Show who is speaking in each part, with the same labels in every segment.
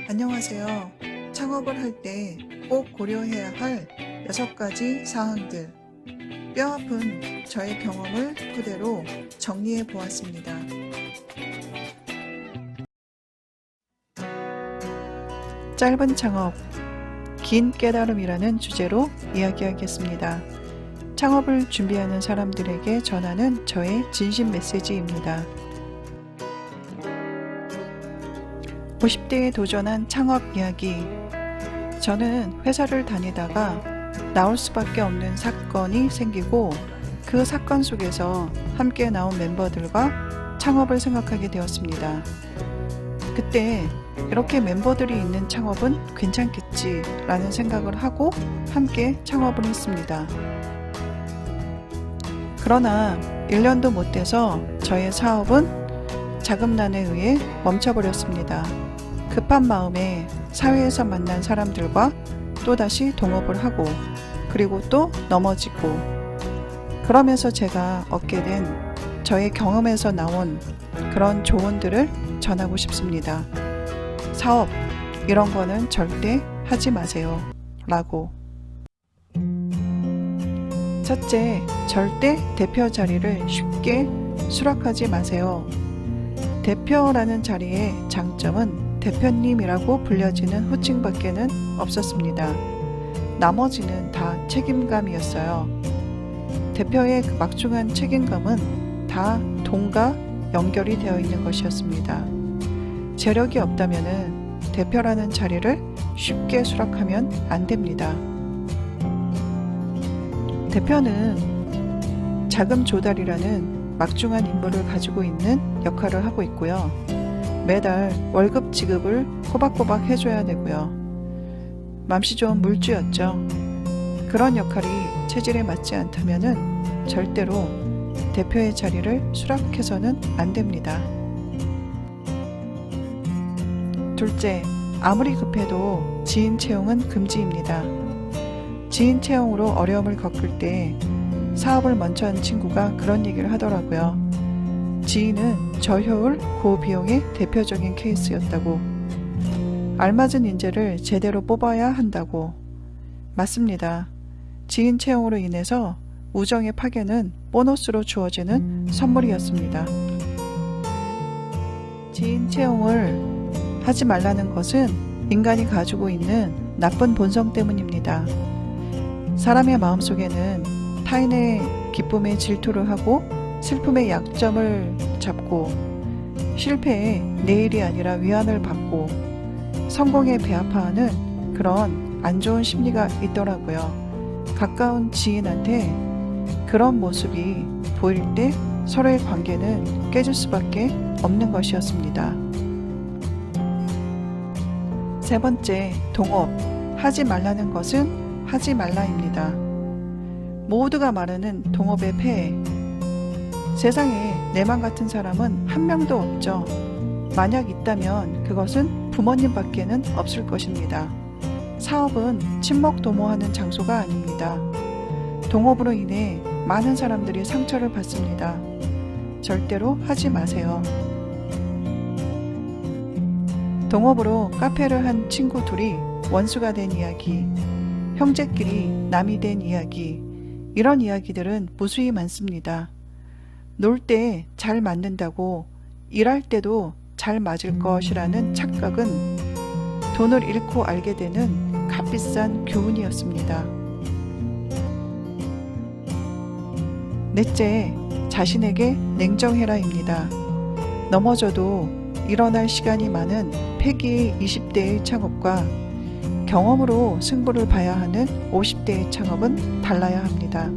Speaker 1: 안녕하세요. 창업을 할 때 꼭 고려해야 할 6가지 사항들. 뼈아픈 저의 경험을 토대로 정리해 보았습니다. 짧은 창업, 긴 깨달음이라는 주제로 이야기하겠습니다. 창업을 준비하는 사람들에게 전하는 저의 진심 메시지입니다. 50대에 도전한 창업 이야기. 저는 회사를 다니다가 나올 수밖에 없는 사건이 생기고 그 사건 속에서 함께 나온 멤버들과 창업을 생각하게 되었습니다. 그때 이렇게 멤버들이 있는 창업은 괜찮겠지 라는 생각을 하고 함께 창업을 했습니다. 그러나 1년도 못 돼서 저의 사업은 자금난에 의해 멈춰버렸습니다. 급한 마음에 사회에서 만난 사람들과 또다시 동업을 하고 그리고 또 넘어지고 그러면서 제가 얻게 된 저의 경험에서 나온 그런 조언들을 전하고 싶습니다. 사업, 이런 거는 절대 하지 마세요. 라고. 첫째, 절대 대표 자리를 쉽게 수락하지 마세요. 대표라는 자리의 장점은 대표님이라고 불려지는 호칭밖에는 없었습니다. 나머지는 다 책임감이었어요. 대표의 그 막중한 책임감은 다 돈과 연결이 되어 있는 것이었습니다. 재력이 없다면 대표라는 자리를 쉽게 수락하면 안 됩니다. 대표는 자금 조달이라는 막중한 임무를 가지고 있는 역할을 하고 있고요. 매달 월급 지급을 꼬박꼬박 해줘야 되고요. 맘씨 좋은 물주였죠. 그런 역할이 체질에 맞지 않다면 절대로 대표의 자리를 수락해서는 안 됩니다. 둘째, 아무리 급해도 지인 채용은 금지입니다. 지인 채용으로 어려움을 겪을 때 사업을 먼저 한 친구가 그런 얘기를 하더라고요. 지인은 저효율 고비용의 대표적인 케이스였다고. 알맞은 인재를 제대로 뽑아야 한다고. 맞습니다. 지인 채용으로 인해서 우정의 파괴는 보너스로 주어지는 선물이었습니다. 지인 채용을 하지 말라는 것은 인간이 가지고 있는 나쁜 본성 때문입니다. 사람의 마음속에는 타인의 기쁨에 질투를 하고 슬픔의 약점을 잡고 실패에 내일이 아니라 위안을 받고 성공에 배아파하는 그런 안 좋은 심리가 있더라고요. 가까운 지인한테 그런 모습이 보일 때 서로의 관계는 깨질 수밖에 없는 것이었습니다. 세 번째, 동업. 하지 말라는 것은 하지 말라입니다. 모두가 말하는 동업의 폐해. 세상에 내맘 같은 사람은 한 명도 없죠. 만약 있다면 그것은 부모님밖에는 없을 것입니다. 사업은 친목 도모하는 장소가 아닙니다. 동업으로 인해 많은 사람들이 상처를 받습니다. 절대로 하지 마세요. 동업으로 카페를 한 친구 둘이 원수가 된 이야기, 형제끼리 남이 된 이야기, 이런 이야기들은 무수히 많습니다. 놀 때 잘 맞는다고 일할 때도 잘 맞을 것이라는 착각은 돈을 잃고 알게 되는 값비싼 교훈이었습니다. 넷째, 자신에게 냉정해라입니다. 넘어져도 일어날 시간이 많은 패기의 20대의 창업과 경험으로 승부를 봐야 하는 50대의 창업은 달라야 합니다.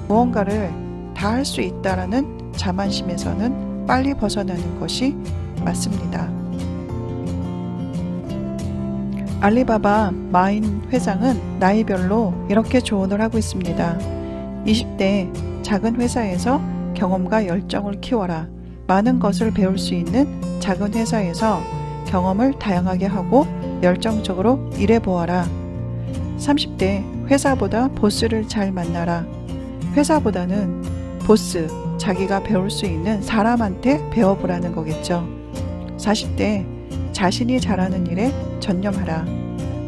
Speaker 1: 무언가를 다 할 수 있다라는 자만심에서는 빨리 벗어나는 것이 맞습니다. 알리바바 마인 회장은 나이별로 이렇게 조언을 하고 있습니다. 20대 작은 회사에서 경험과 열정을 키워라. 많은 것을 배울 수 있는 작은 회사에서 경험을 다양하게 하고 열정적으로 일해보아라. 30대 회사보다 보스를 잘 만나라. 회사보다는 보스, 자기가 배울 수 있는 사람한테 배워보라는 거겠죠. 40대 자신이 잘하는 일에 전념하라.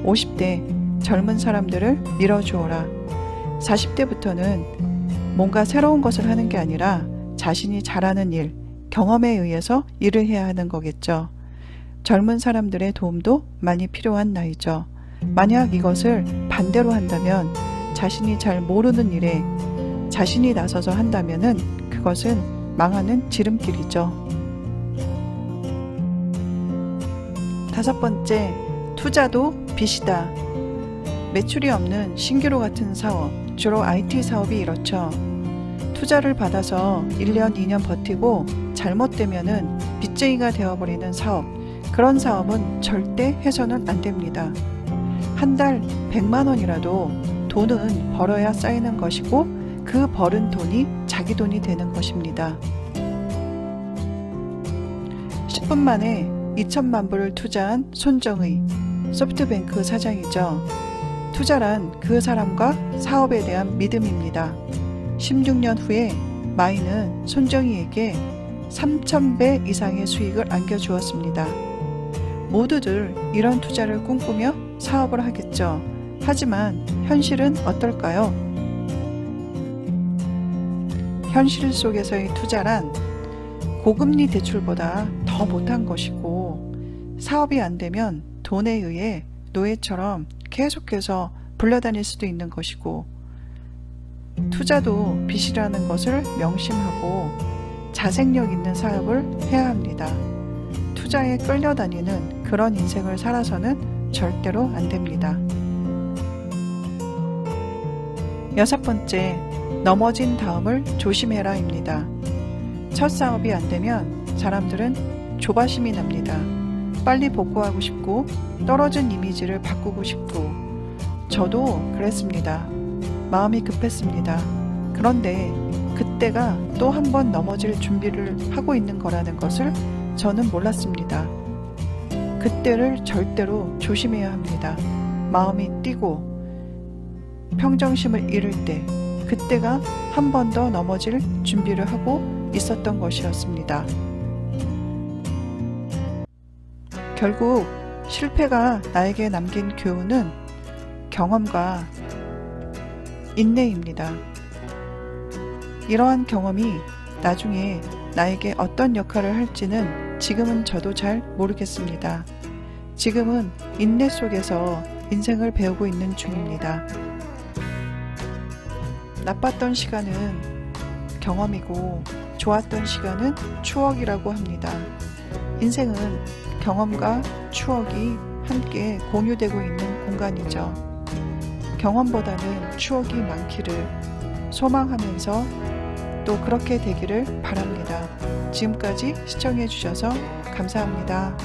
Speaker 1: 50대 젊은 사람들을 밀어주어라. 40대부터는 뭔가 새로운 것을 하는 게 아니라 자신이 잘하는 일, 경험에 의해서 일을 해야 하는 거겠죠. 젊은 사람들의 도움도 많이 필요한 나이죠. 만약 이것을 반대로 한다면 자신이 잘 모르는 일에 자신이 나서서 한다면은 그것은 망하는 지름길이죠. 5번째, 투자도 빚이다. 매출이 없는 신기루 같은 사업, 주로 IT 사업이 이렇죠. 투자를 받아서 1년, 2년 버티고 잘못되면은 빚쟁이가 되어버리는 사업, 그런 사업은 절대 해서는 안 됩니다. 한 달 100만 원이라도 돈은 벌어야 쌓이는 것이고 그 벌은 돈이 자기 돈이 되는 것입니다. 10분 만에 2천만 불을 투자한 손정의, 소프트뱅크 사장이죠. 투자란 그 사람과 사업에 대한 믿음입니다. 16년 후에 마이는 손정의에게 3,000배 이상의 수익을 안겨주었습니다. 모두들 이런 투자를 꿈꾸며 사업을 하겠죠. 하지만 현실은 어떨까요? 현실 속에서의 투자란 고금리 대출보다 더 못한 것이고, 사업이 안 되면 돈에 의해 노예처럼 계속해서 불려다닐 수도 있는 것이고, 투자도 빚이라는 것을 명심하고 자생력 있는 사업을 해야 합니다. 투자에 끌려다니는 그런 인생을 살아서는 절대로 안 됩니다. 6번째, 넘어진 다음을 조심해라입니다. 첫 사업이 안 되면 사람들은 조바심이 납니다. 빨리 복구하고 싶고 떨어진 이미지를 바꾸고 싶고, 저도 그랬습니다. 마음이 급했습니다. 그런데 그때가 또 한 번 넘어질 준비를 하고 있는 거라는 것을 저는 몰랐습니다. 그때를 절대로 조심해야 합니다. 마음이 뛰고 평정심을 잃을 때, 그때가 한 번 더 넘어질 준비를 하고 있었던 것이었습니다. 결국 실패가 나에게 남긴 교훈은 경험과 인내입니다. 이러한 경험이 나중에 나에게 어떤 역할을 할지는 지금은 저도 잘 모르겠습니다. 지금은 인내 속에서 인생을 배우고 있는 중입니다. 나빴던 시간은 경험이고 좋았던 시간은 추억이라고 합니다. 인생은 경험과 추억이 함께 공유되고 있는 공간이죠. 경험보다는 추억이 많기를 소망하면서 또 그렇게 되기를 바랍니다. 지금까지 시청해 주셔서 감사합니다.